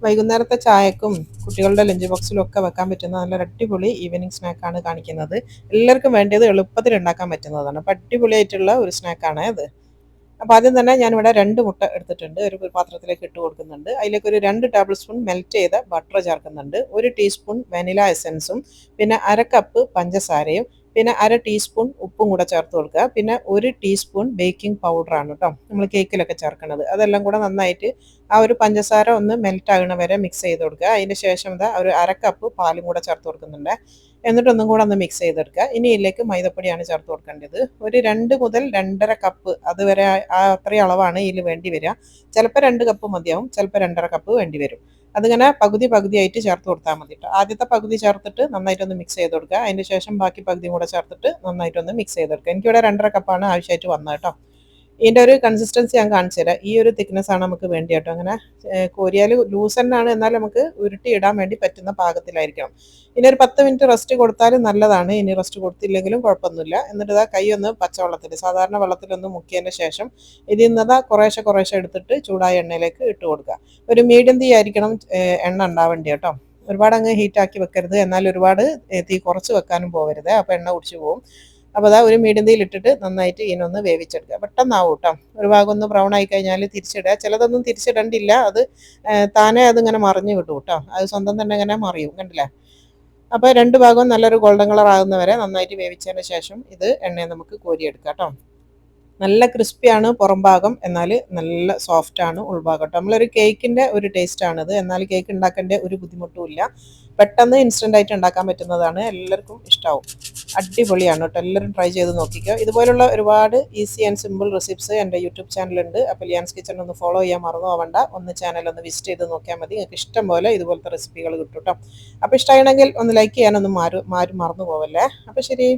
വൈകുന്നേരത്തെ ചായക്കും കുട്ടികളുടെ ലഞ്ച് ബോക്സിലും ഒക്കെ വെക്കാൻ പറ്റുന്ന നല്ല അടിപൊളി ഈവനിങ് സ്നാക്കാണ് കാണിക്കുന്നത്. എല്ലാവർക്കും വേണ്ടത് എളുപ്പത്തിൽ ഉണ്ടാക്കാൻ പറ്റുന്നതാണ്. അപ്പം അടിപൊളിയായിട്ടുള്ള ഒരു സ്നാക്കാണ് അത്. അപ്പോൾ ആദ്യം തന്നെ ഞാനിവിടെ 2 മുട്ട എടുത്തിട്ടുണ്ട്. ഒരു പാത്രത്തിലേക്ക് ഇട്ട് കൊടുക്കുന്നുണ്ട്. അതിലേക്ക് ഒരു 2 ടേബിൾ സ്പൂൺ മെൽറ്റ് ചെയ്ത ബട്ടർ ചേർക്കുന്നുണ്ട്. 1 ടീസ്പൂൺ വാനില എസൻസും പിന്നെ 1/2 കപ്പ് പഞ്ചസാരയും പിന്നെ 1/2 ടീസ്പൂൺ ഉപ്പും കൂടെ ചേർത്ത് കൊടുക്കുക. പിന്നെ 1 ടീസ്പൂൺ ബേക്കിംഗ് പൗഡറാണ് കേട്ടോ നമ്മൾ കേക്കിലൊക്കെ ചേർക്കുന്നത്. അതെല്ലാം കൂടെ നന്നായിട്ട് ആ ഒരു പഞ്ചസാര ഒന്ന് മെൽറ്റ് ആകണ വരെ മിക്സ് ചെയ്ത് കൊടുക്കുക. അതിന് ശേഷം ഇതാ ഒരു 1/2 കപ്പ് പാലും കൂടെ ചേർത്ത് കൊടുക്കുന്നുണ്ട്. എന്നിട്ട് ഒന്നും കൂടെ ഒന്ന് മിക്സ് ചെയ്തെടുക്കുക. ഇനി ഇതിലേക്ക് മൈദപ്പൊടിയാണ് ചേർത്ത് കൊടുക്കേണ്ടത്. ഒരു 2 മുതൽ 2.5 കപ്പ് അതുവരെ അത്രയും അളവാണ് ഇതിൽ വേണ്ടി വരിക. ചിലപ്പോൾ 2 കപ്പ് മതിയാവും, ചിലപ്പോൾ 2.5 കപ്പ് വേണ്ടി വരും. അതിങ്ങനെ പകുതി പകുതിയായിട്ട് ചേർത്ത് കൊടുത്താൽ മതി കേട്ടോ. ആദ്യത്തെ പകുതി ചേർത്തിട്ട് നന്നായിട്ടൊന്ന് മിക്സ് ചെയ്ത് കൊടുക്കുക. അതിന് ശേഷം ബാക്കി പകുതിയും കൂടെ ചേർത്തിട്ട് നന്നായിട്ടൊന്ന് മിക്സ് ചെയ്തെടുക്കുക. എനിക്കിവിടെ 2.5 കപ്പാണ് ആവശ്യമായിട്ട് വന്നത് കേട്ടോ. ഇതിൻ്റെ ഒരു കൺസിസ്റ്റൻസി ഞാൻ കാണിച്ചു തരാം. ഈ ഒരു തിക്നെസ് ആണ് നമുക്ക് വേണ്ടി കേട്ടോ. അങ്ങനെ കോരിയാൽ ലൂസ് തന്നെയാണ്, എന്നാൽ നമുക്ക് ഉരുട്ടി ഇടാൻ വേണ്ടി പറ്റുന്ന പാകത്തിലായിരിക്കണം. ഇനി ഒരു 10 മിനിറ്റ് റെസ്റ്റ് കൊടുത്താലും നല്ലതാണ്. ഇനി റെസ്റ്റ് കൊടുത്തില്ലെങ്കിലും കുഴപ്പമൊന്നുമില്ല. എന്നിട്ട് ഇതാ കൈ ഒന്ന് പച്ചവെള്ളത്തിൽ, സാധാരണ വെള്ളത്തിലൊന്ന് മുക്കിയതിന് ശേഷം ഇതിൽ നിന്ന് കുറേശ്ശെ കുറേശ്ശെ എടുത്തിട്ട് ചൂടായ എണ്ണയിലേക്ക് ഇട്ട് കൊടുക്കുക. ഒരു മീഡിയം തീ ആയിരിക്കണം എണ്ണ ഉണ്ടാവേണ്ടി കേട്ടോ. ഒരുപാട് അങ്ങ് ഹീറ്റാക്കി വെക്കരുത്, എന്നാൽ ഒരുപാട് തീ കുറച്ച് വെക്കാനും പോകരുത്, അപ്പോൾ എണ്ണ കുടിച്ചു പോകും. അപ്പോൾ അതാ ഒരു മീഡിയം തീയിൽ ഇട്ടിട്ട് നന്നായിട്ട് ഇതിനൊന്ന് വേവിച്ചെടുക്കുക. പെട്ടെന്നാവും കേട്ടോ. ഒരു ഭാഗം ഒന്ന് ബ്രൗൺ ആയി കഴിഞ്ഞാൽ തിരിച്ചിടുക. ചിലതൊന്നും തിരിച്ചിടണ്ടില്ല, അത് താനേ അതിങ്ങനെ മറിഞ്ഞ് കിട്ടും കേട്ടോ. അത് സ്വന്തം തന്നെ ഇങ്ങനെ മറിയും, കണ്ടില്ലേ? അപ്പോൾ 2 ഭാഗവും നല്ലൊരു ഗോൾഡൻ കളർ ആകുന്നവരെ നന്നായിട്ട് വേവിച്ചതിന് ശേഷം ഇത് എണ്ണയെ നമുക്ക് കോരിയെടുക്കാം കേട്ടോ. നല്ല ക്രിസ്പിയാണ് പുറം ഭാഗം, എന്നാൽ നല്ല സോഫ്റ്റാണ് ഉൾഭാഗം കേട്ടോ. നമ്മളൊരു കേക്കിൻ്റെ ഒരു ടേസ്റ്റാണിത്, എന്നാൽ കേക്ക് ഉണ്ടാക്കേണ്ട ഒരു ബുദ്ധിമുട്ടും ഇല്ല. പെട്ടെന്ന് ഇൻസ്റ്റൻ്റ് ആയിട്ട് ഉണ്ടാക്കാൻ പറ്റുന്നതാണ്. എല്ലാവർക്കും ഇഷ്ടമാവും. അടിപൊളിയാണ് കേട്ടോ. എല്ലാവരും ട്രൈ ചെയ്ത് നോക്കിക്കോ. ഇതുപോലുള്ള ഒരുപാട് ഈസി ആൻഡ് സിമ്പിൾ റെസിപ്സ് എൻ്റെ യൂട്യൂബ് ചാനലുണ്ട്. അപ്പോൾ ലിയാൻസ് കിച്ചൺ ഒന്ന് ഫോളോ ചെയ്യാൻ മറന്നു പോവണ്ട. ഒന്ന് ചാനൽ ഒന്ന് വിസിറ്റ് ചെയ്ത് നോക്കിയാൽ മതി. നിങ്ങൾക്ക് ഇഷ്ടം പോലെ ഇതുപോലത്തെ റെസിപ്പികൾ കിട്ടും കേട്ടോ. അപ്പോൾ ഇഷ്ടമാണെങ്കിൽ ഒന്ന് ലൈക്ക് ചെയ്യാനൊന്നും മാറും മറന്നു പോവല്ലേ. അപ്പോൾ ശരി.